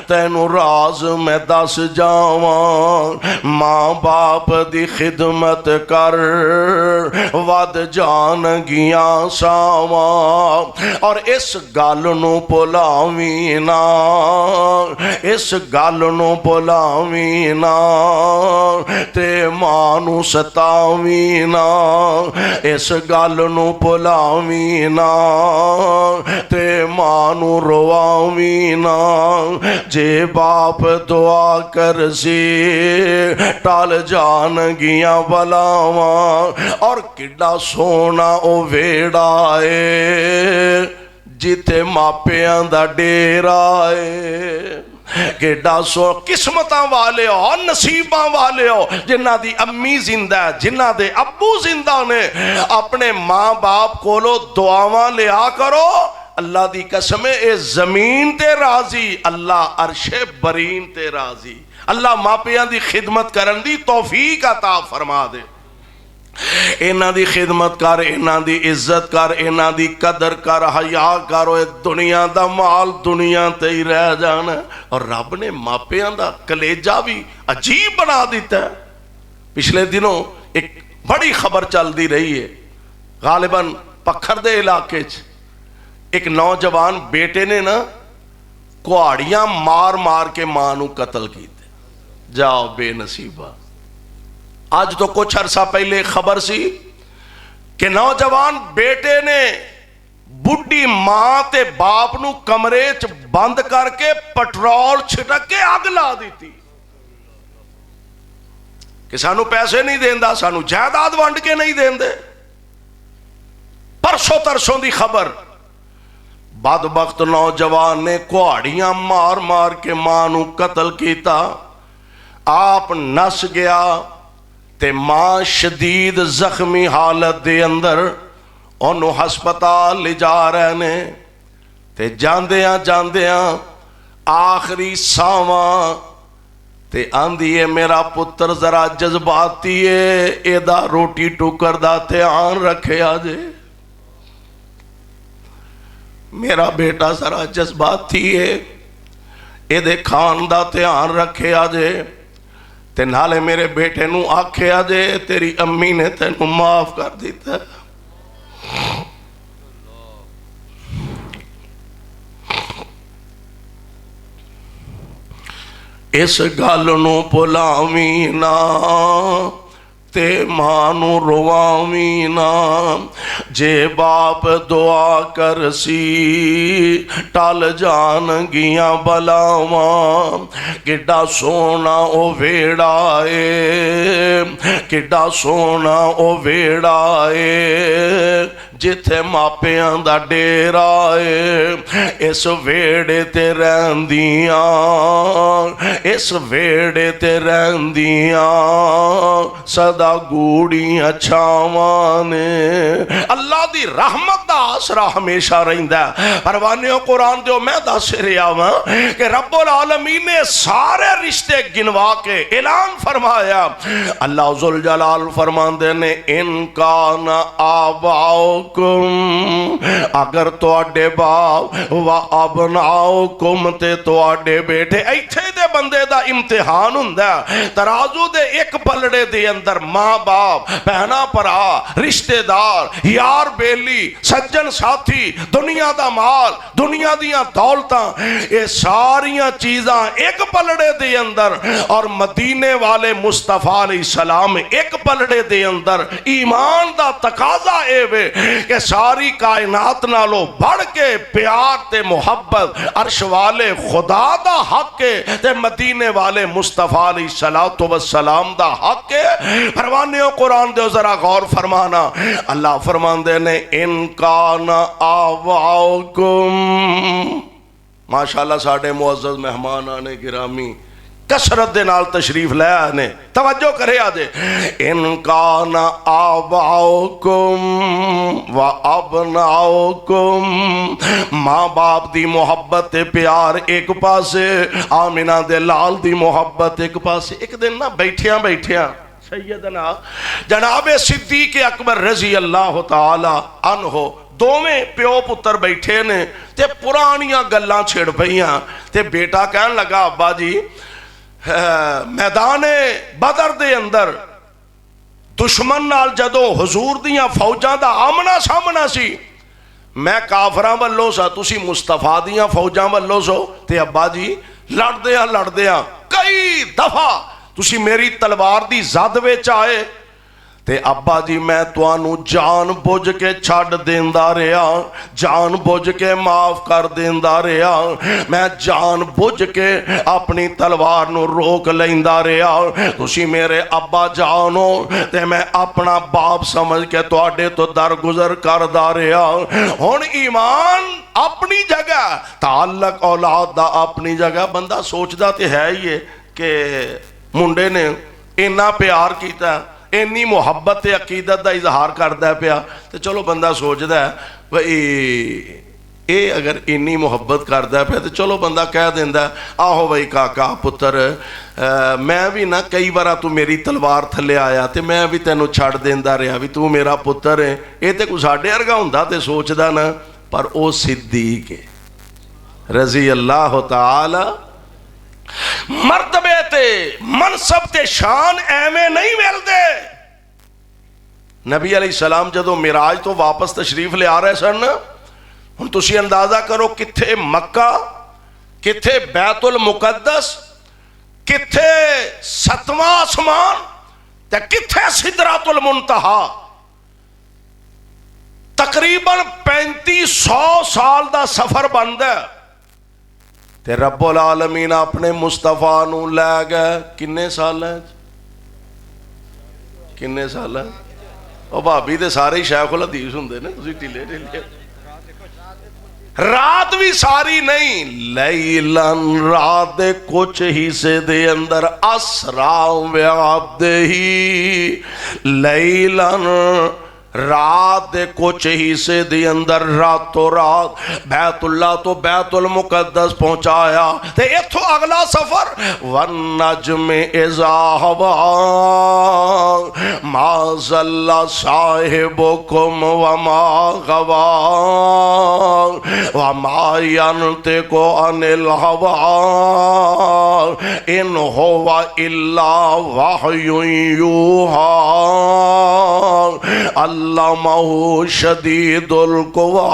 تینو راز میں دس جاواں. ماں باپ دی خدمت کر ود جان گیاں سا اور اس گل نو بھلاویں نا اس گل نو بھلاویں نا تے ماں نو ستاویں نا اس گل نو بھلاویں نا تے ماں نو رواویں نا. جے باپ دعا کر سی ٹال جان گیاں بلاواں. اور کڈا سونا او ویڑا ਏ ਜਿੱਥੇ ਮਾਪਿਆਂ ਦਾ ਡੇਰਾ ਏ। ਕਿੱਡਾ ਸੋ ਕਿਸਮਤਾਂ ਵਾਲਿਓ, ਨਸੀਬਾਂ ਵਾਲਿਓ ਜਿਨ੍ਹਾਂ ਦੀ ਅੰਮੀ ਜ਼ਿੰਦਾ ਹੈ, ਜਿਨ੍ਹਾਂ ਦੇ ਅੱਬੂ ਜ਼ਿੰਦਾ ਨੇ। ਆਪਣੇ ਮਾਂ ਬਾਪ ਕੋਲੋਂ ਦੁਆਵਾਂ ਲਿਆ ਕਰੋ। اللہ دی قسم اے زمین تے راضی، اللہ عرش برین تے راضی۔ اللہ ماپیاں دی خدمت کرن دی توفیق عطا فرما دے۔ اینا دی خدمت کر، اینا دی عزت کر، اینا دی قدر کر، حیا کرو۔ دنیا دا مال دنیا تے ہی رہ جانا۔ اور رب نے ماپیاں دا کلیجہ بھی عجیب بنا دیتا ہے۔ پچھلے دنوں ایک بڑی خبر چل دی رہی ہے، غالباً پکھر دے علاقے چ ایک نوجوان بیٹے نے نا کہاڑیاں مار مار کے ماں نو قتل کیتے۔ جاؤ بے نصیبہ۔ آج تو کچھ عرصہ پہلے خبر سی کہ نوجوان بیٹے نے بڈھی ماں تے باپ نو کمرے چ بند کر کے پٹرول چھٹک کے آگ لا دیتی کہ سانو پیسے نہیں دیندا، سانو جائیداد ونڈ کے نہیں دیندے۔ پرسوں ترسوں دی خبر، بدبخت نوجوان نے کہاڑیاں مار مار کے ماں نو قتل کیتا۔ آپ نس گیا تے ماں شدید زخمی حالت دے اندر انہوں ہسپتال لے جا رہے نے۔ تے جاندیاں جاندیاں آخری ساواں تے آندھی ہے میرا پتر ذرا جذباتی ہے، ایدہ روٹی ٹکر دا دھیان رکھے آجے، میرا بیٹا ذرا جذباتی ہے، اے دے کھان دا دھیان رکھے آجے۔ تے نالے میرے بیٹے نو آکھے آجے تیری امی نے تینو معاف کر دیتا ہے۔ اس گل نو بلاویں نا تے مانو رواویں نا، جے باپ دعا کرسی ٹال جان گیاں بلاواں۔ کڈا سونا او ویڑا اے، کڈا سونا او ویڑا اے جتھے ماپیاں دا ڈیرا اے۔ اس ویڑے تے رہندیاں، اس ویڑے تے رہندیاں صدا گوڑیاں چھاواں نے۔ اللہ دی رحمت دا آسرا ہمیشہ رہندا ہے۔ پروانیوں قرآن دیو میں دس رہا ہوں کہ رب العالمین نے سارے رشتے گنوا کے اعلان فرمایا۔ اللہ ذوالجلال فرماندے نے ان کان آباؤکم، اگر تو اڈے باپ و ابناؤکم تے تو اڈے بیٹے۔ ایتھے دے بندے دا امتحان ہوندا ہے۔ ترازو دے ایک پلڑے دے اندر ماں باپ، بہنا پرا، رشتہ دار، یار بیلی، سجن ساتھی، دنیا دا مال، دنیا دیاں دولتاں، یہ ساریاں چیزاں ایک پلڑے دے اندر، اور مدینے والے مصطفیٰ علیہ السلام ایک پلڑے دے اندر۔ ایمان دا تقاضا اے وے کہ ساری کائنات نالو بڑھ کے پیار تے محبت عرش والے خدا دا حق ہے تے مدینے والے مصطفیٰ علیہ السلام دا حق ہے۔ پروانیوں قرآن دے ذرا غور فرمانا۔ اللہ فرمان دے نے ان کان آباؤکم۔ ماشاءاللہ ساڑھے معزز مہمان آنے گرامی کسرت دے نال تشریف لے آنے، توجہ کرے آجے۔ ان کان آباؤکم و ابناؤکم، ماں باپ دی محبت تے پیار ایک پاسے، آمینہ دے لال دی محبت ایک پاسے۔ ایک دن نا بیٹھیاں سیدنا جناب صدیق اکبر رضی اللہ تعالی عنہ دوویں پیو پتر بیٹھے نے تے پرانیاں گلاں چھڑ پئیاں تے بیٹا کہن لگا ابا جی میدان بدر دے اندر دشمن نال جدو حضور دیاں فوجاں دا آمنا سامنا سی، میں کافراں والوں سا، تسی مصطفیٰ دیاں فوجاں والوں سو، تے ابا جی لڑدیاں کئی دفعہ تسی میری تلوار دی زد وچ آئے تے ابا جی میں توانو جان بوجھ کے چھڑ دیندا رہا، جان بوجھ کے معاف کر دیندا رہا، میں جان بوجھ کے اپنی تلوار نو روک لیندا رہا، تسی میرے ابا جانو تے میں اپنا باپ سمجھ کے تواڈے تو درگزر کردا رہا۔ ہن ایمان اپنی جگہ، تعلق اولاد دا اپنی جگہ، بندہ سوچدا تے ہے ہی ہے کہ منڈے نے اتنا پیار کیتا، اینی محبت عقیدت دا اظہار کردا پیا، تو چلو بندہ سوچدا ہے بھئی اے اگر اینی محبت کردا پیا تو چلو بندہ کہہ دیندا ہے آہو بھئی کاکا پتر میں بھی نہ کئی بار تو میری تلوار تھلے آیا تے میں بھی تینوں چھڑ دیندا رہا بھی تو میرا پتر ہے، اے تے کوئی ساڈے ورگا ہوندا تے سوچدا نا، پر او صدیق ہے رضی اللہ تعالی۔ مرتبے تے منصب تے شان ایویں نہیں ملدے۔ نبی علیہ السلام جدو معراج تو واپس تشریف لے آ رہے سن، ہن تسی اندازہ کرو کتھے مکہ، کتھے بیت المقدس، کتھے ستواں آسمان تے کتھے سدرۃ المنتہا، تقریباً 3500 سال دا سفر بندا ہے، تے رب العالمین اپنے مصطفیٰ نو لے گئے کنے سال ہے، کنے سال ہے؟ او بھابی دے سارے شیخ الحدیث ہوندے نے، تسی ٹھلے ٹھلے، رات بھی ساری نہیں، لیلن رات دے کچھ حصے دے اندر اسرا بعبدہ، لیلن رات دے کچھ حصے دے اندر راتوں رات بیت اللہ تو بیت المقدس پہنچایا، تے ایتھو اگلا سفر والنجم اذا ہوا ما ضل صاحبکم وما غوا وما ینطق عن الہوا ان ہوا الا وحی یوحی علمہ شدید القوی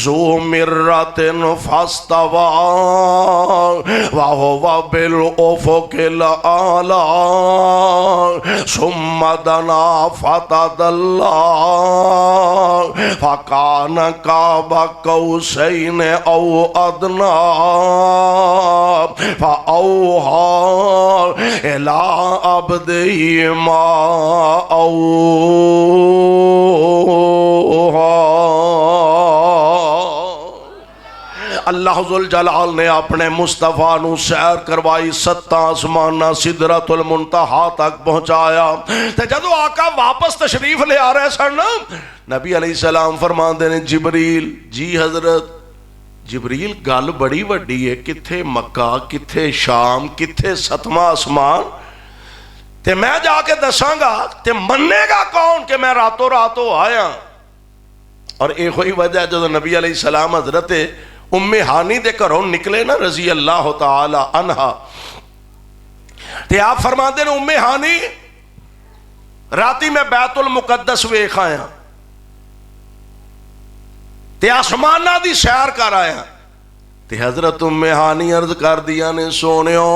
ذو مرۃ فاستوی وہو بالافق الاعلی ثم دنا فتدلی فکان قاب قوسین او ادنی فاوحی الی عبدہ ما اللہ ذوالجلال نے اپنے مصطفیٰ نو سیر کروائی، 7 آسمانہ سدرۃ المنتہا تک پہنچایا، تے جدو آقا واپس تشریف لے آ رہے سن، نبی علیہ السلام فرماندے نے جبریل جی حضرت جبریل گل بڑی وڈی ہے، کتھے مکہ، کتھے شام، کتھے 7واں آسمان، تے میں جا کے دساں گا تے مننے گا کون کہ میں راتوں راتوں آیا۔ اور ایک ہوئی وجہ ہے جدو نبی علیہ السلام حضرت ام ہانی دے گھروں نکلے نا رضی اللہ تعالی عنہا، تے آپ فرماندے نے ام ہانی راتی میں بیت المقدس ویکھ آیا تے آسمانہ دی سیر کر آیا، تے حضرت ام ہانی عرض کر دیا نے سونیو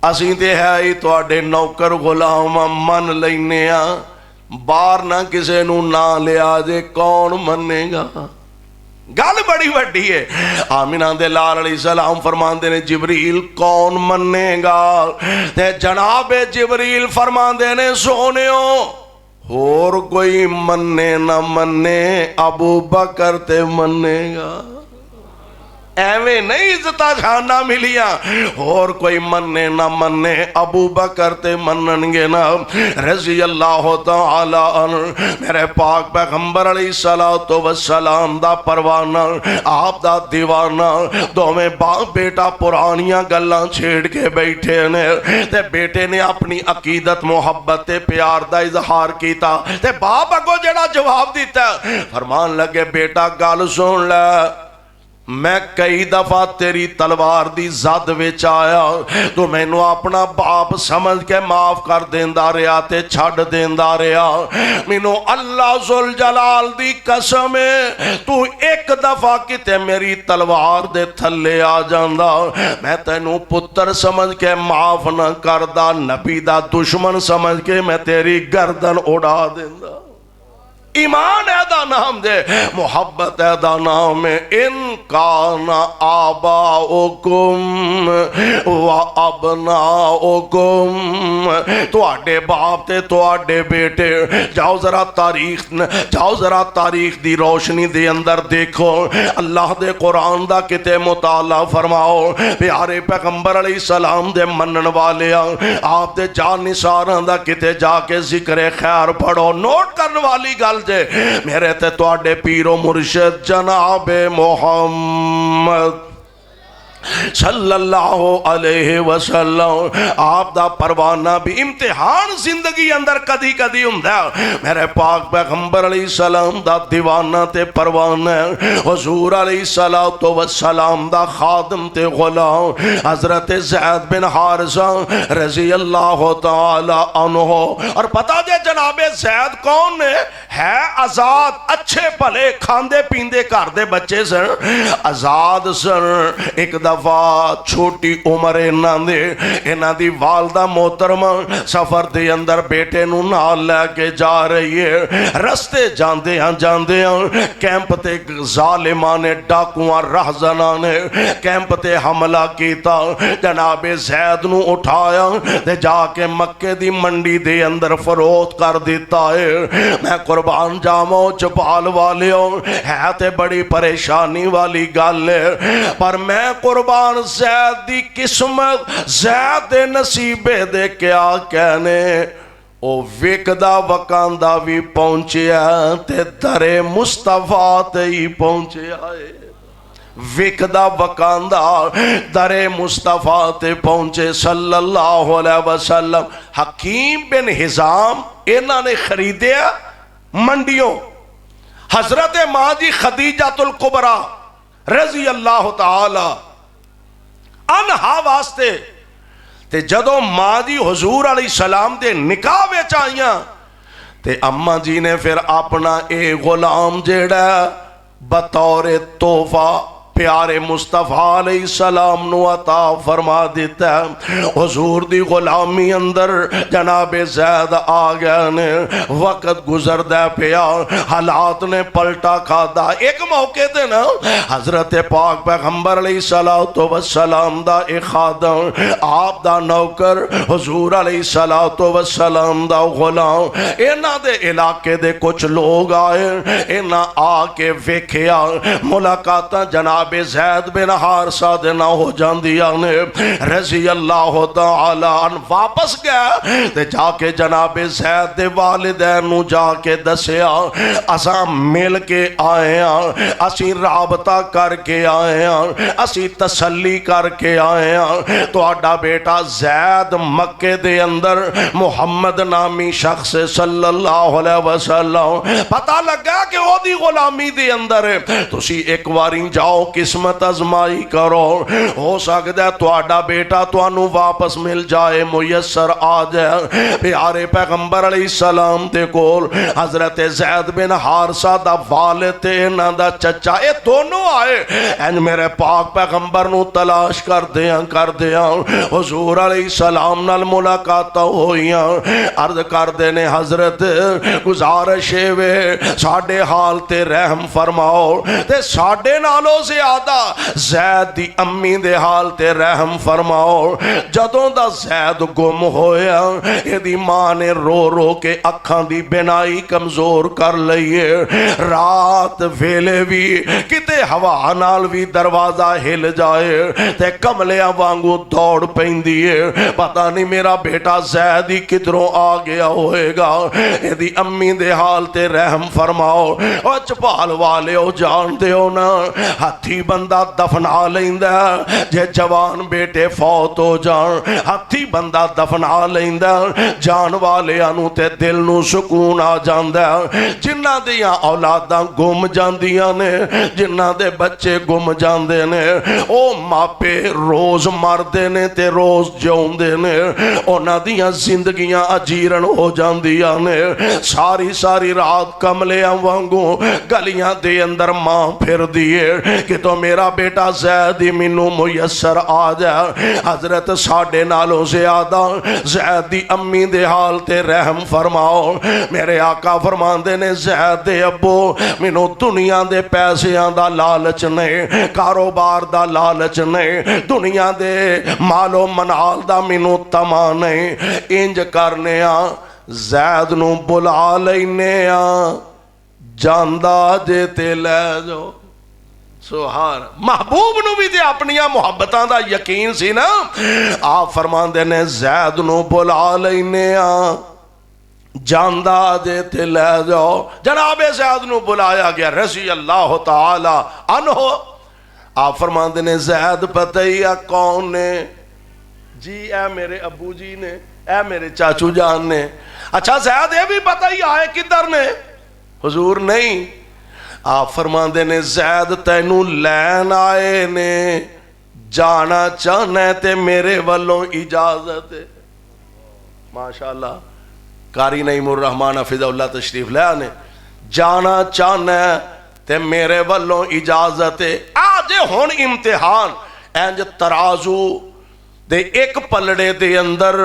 اسیں تے ہے ہی تواڈے نوکر غلام من لینے آ، باہر نہ کسے نو نہ لیا جے کون مننے گا، گل بڑی وڈی ہے۔ آمینہ دے لال علیہ السلام فرماندے نے جبریل کون مننے گا، تے جناب جبریل فرماندے نے سونیو اور کوئی مننے نہ مننے ابو بکر تے مننے گا، ایویں نہیں عزتہ شانہ ملیاں، اور کوئی مننے نہ مننے ابو بکر تے منن گے نا رضی اللہ تعالی عنہ۔ میرے پاک پیغمبر علیہ السلام دا پروانہ، آپ دا دیوانہ، دوویں باپ بیٹا پرانیاں گلاں چھیڑ کے بیٹھے نے، تے بیٹے نے اپنی عقیدت محبت تے پیار دا اظہار کیتا، تے باپ اگو جڑا جواب دیتا فرمان لگے بیٹا گل سن لے، میں کئی دفعہ تیری تلوار دی زد وچ آیا تو مینوں اپنا باپ سمجھ کے معاف کر دیندا رہیا تے چھڈ دیندا رہیا مینوں اللہ ذوالجلال دی قسم ہے تو ایک دفعہ کتے میری تلوار دے تھلے آ جاندا میں تینوں پتر سمجھ کے معاف نہ کردا نبی دا دشمن سمجھ کے میں تیری گردن اڑا دیندا ایمان ایدا نام دے محبت ایدا نام ہے ان کان آباؤکم و ابناؤکم تو آڈے باپ تے تو آڈے بیٹے جاؤ ذرا تاریخ دی روشنی دے اندر دیکھو اللہ دے قرآن دا کتے مطالعہ فرماؤ پیارے پیغمبر علیہ السلام دے منن والے آپ دے جان نثاراں دا کتے جا کے ذکر خیر پڑھو نوٹ کرنے والی گل جے میرے تے تواڈے پیر و مرشد جناب محمد صلی اللہ علیہ وسلم آپ دا پروانہ بھی امتحان زندگی اندر کدی کدی ہوندا میرے پاک پیغمبر علیہ السلام دا دیوانہ تے پروانہ حضور علیہ السلام دا خادم تے غلام حضرت زید بن حارثہ رضی اللہ تعالی عنہ اور پتہ دے جناب زید کون ہے آزاد اچھے بھلے کھاندے پیندے گھر دے بچے سن آزاد سن ایک دفعہ چھوٹی عمر انہاں دی والدہ محترمہ سفر دے اندر بیٹے نو نال لے کے جا رہی ہے رستے جاندے ہاں کیمپ تے ظالماں نے ڈاکواں رہزناں نے کیمپ تے حملہ کیتا جناب زید نو اٹھایا تے جا کے مکے دی منڈی دے اندر فروخت کر دیتا ہے میں قربان جاواں چپال والیوں ہے تے بڑی پریشانی والی گل ہے پر میں قربان زید دی قسمت زید دے نصیبے دے کیا کہنے او وکدا وکاندا بھی پہنچیا تے در مصطفیٰ تے ہی پہنچیا ہے وکدا وکاندا در مصطفیٰ تے پہنچے صلی اللہ علیہ وسلم حکیم بن حزام انہاں نے خریدیا منڈیوں حضرت ماں جی خدیجہ الکبریٰ رضی اللہ تعالی انہا واسطے تے جدوں ماں جی حضور علیہ السلام دے نکاح وچ آئیاں تے اماں جی نے پھر اپنا اے غلام جیڑا بطور تحفہ پیارے مصطفیٰ علیہ السلام نو عطا فرما دیتا ہے حضور دی غلامی اندر جناب زید آ گئے نے وقت گزر دے پیا حالات نے پلٹا کھادا ایک موقع تے نا حضرت پاک پیغمبر علیہ السلام دا ایک خادم آپ دا نوکر حضور علیہ السلام دا غلام انہاں دے علاقے دے کچھ لوگ آئے انہاں آ کے ویکھیا ملاقاتاں جناب زید بن حارثہ دے نہ ہو جاندیاں نے رضی اللہ تعالی عنہ واپس گیا تے جا کے جناب زید دے والدین نو جا کے دسیا اساں مل کے آئے ہاں اسی رابطہ کر کے آئے ہاں اسی تسلی کر کے آئے ہاں تہاڈا بیٹا زید مکے دے اندر محمد نامی شخص صلی اللہ علیہ وسلم پتہ لگا کہ وہ دی غلامی دے اندر ہے تسی ایک واری جاؤ قسمت ازمائی کرو ہو سکتا ہے تہاڈا بیٹا تانوں واپس مل جائے میسر آ جائے پیارے پیغمبر علیہ السلام دے کول حضرت زید بن حارثہ دا والد تے انہاں دا چچا اے دونوں آئے این میرے پاک پیغمبر نو تلاش کر دیاں حضور علیہ السلام نال ملاقات ہوئیاں عرض کر دینے حضرت گزارش وے ساڈے حال تے رحم فرماؤ تے ساڈے نالوں سے زید دی امی دے حال تے رحم فرماؤ جدوں دا زید گم ہویا اے دی ماں نے رو رو کے اکھاں دی بینائی کمزور کر لئیے رات ویلے بھی کتے ہوا نال بھی دروازہ ہل جائے تے کملیاں وانگو دوڑ پیندیے پتہ نہیں میرا بیٹا زید ہی کدھروں آ گیا ہوئے گا اے دی امی دے حال تے رحم فرماؤ اور چپال والے ہو جان دے ہو نا ہتھی ہاتھی بندہ دفنا لیندا جے جوان بیٹے فوت ہو جان ہاتھی بندہ دفنا لیندا جان والیاں نو تے دل نو سکون آ جاندا جنہاں دیاں اولاداں گم جاندیاں نے جنہاں دے بچے گم جاندے نے او ماپے روز مردے نے تے روز جیوندے نے انہاں دیاں زندگیاں اجیرن ہو جاندیاں نے ساری ساری رات کملیاں وانگوں گلیاں دے اندر ماں پھر دیے کہ تو میرا بیٹا زید ہی منو میسر آ جائے حضرت ساڑھے نالوں زیادہ زید دی امی دے حال تے رحم فرماؤ میرے آقا فرماندے نے زید دے ابو منو دنیا دے پیسیاں دا لالچ نہیں کاروبار دا لالچ نہیں دنیا دے مال و منال دا منو تما نہیں انج کرنے زید نو بلا لینے جاندہ جے تے لے جو سبحان محبوب نو بھی تے اپنیاں محبتاں دا یقین سی نا آپ فرماندے نے زید نو بلا لینے جاندہ جے تے لے جاؤ جناب زید نو بلایا گیا رضی اللہ تعالی عنہ آپ فرماندے نے زید پتہ ہی کون نے جی اے میرے ابو جی نے اے میرے چاچو جان نے اچھا زید یہ بھی پتہ ہی آئے کدھر نے حضور نہیں آپ فرماندے نے زید تینوں لین آئے نے جانا چاہنے تے میرے والوں اجازت ہے ماشاءاللہ قاری نعیم الرحمن حفظ اللہ تشریف لے آنے جانا چاہنے تے میرے والوں اجازت ہے آجے ہون امتحان اینج ترازو دے ایک پلڑے دے اندر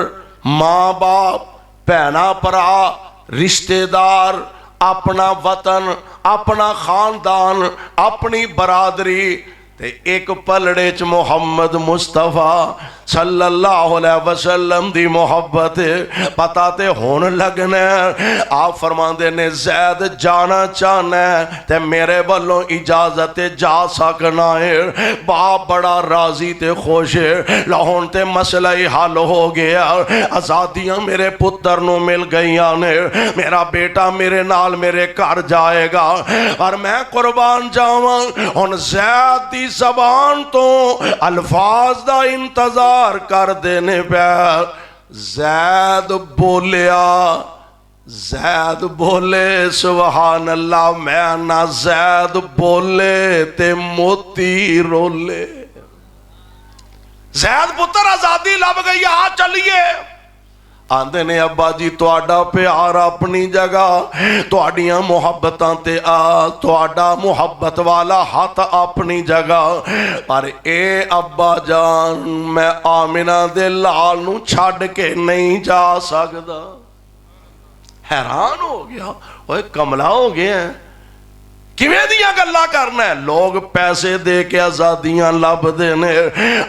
ماں باپ بہنا پرا رشتہ دار اپنا وطن اپنا خاندان اپنی برادری تے ایک پلڑے چ محمد مصطفیٰ صلی اللہ علیہ وسلم دی محبت پتا تے ہون لگنے آپ فرماندے نے زید جانا چاہنے تے میرے والوں اجازت جا سکنا ہے باپ بڑا راضی تے خوش ہے لہون تے مسئلہ حل ہو گیا آزادیاں میرے پتر نو مل گئیاں نے میرا بیٹا میرے نال میرے گھر جائے گا اور میں قربان جاواں ہن زید دی زبان تو الفاظ دا انتظار کر دینے پہ زید بولے سبحان اللہ میں نہ زید بولے تے موتی رولے زید پتر آزادی لب گئی آ چلیے آندے نے ابا جی تواڈا پیار اپنی جگہ تواڈیاں محبتاں تے تواڈا محبت والا ہاتھ اپنی جگہ پر اے ابا جان میں آمنہ دے لال نو چھڑ کے نہیں جا سکدا حیران ہو گیا اوے کملا ہو گئے ہیں کیویں دیاں گلاں کرنا ہے لوگ پیسے دے کے آزادیاں لب دینے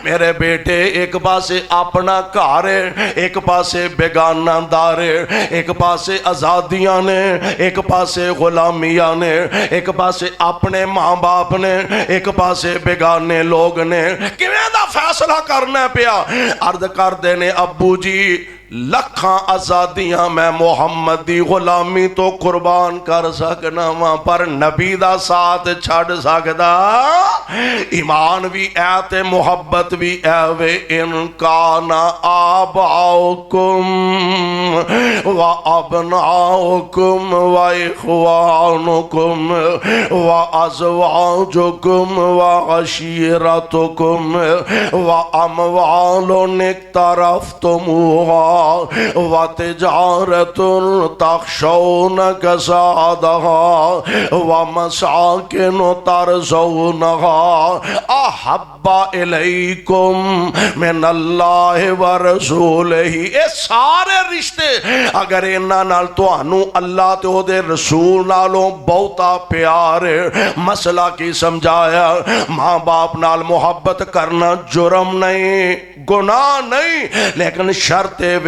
میرے بیٹے ایک پاسے اپنا گھر ہے ایک پاسے بیگانہ دار ہے ایک پاسے آزادیاں نے ایک پاسے غلامیاں نے ایک پاسے اپنے ماں باپ نے ایک پاسے بیگانے لوگ نے کیویں دا فیصلہ کرنا پیا عرض کر دینے ابو جی لکھاں آزادیاں میں محمد دی غلامی تو قربان کر سکنا وہاں پر نبی دا ساتھ چھڑ سکدا ایمان بھی اے تے محبت بھی اے وے ان کانا آباؤکم و ابناؤکم و اخوانکم و ازواجکم و عشیرتکم و اموال اقترفتموها وتجارة تخشون كسادها ومساكن ترضونها أحب إليكم من الله ورسوله اے سارے رشتے اگر انہاں نال تانوں اللہ تے او دے رسول نالوں بہتا پیار مسئلہ کی سمجھایا ماں باپ نال محبت کرنا جرم نہیں گناہ نہیں لیکن شرط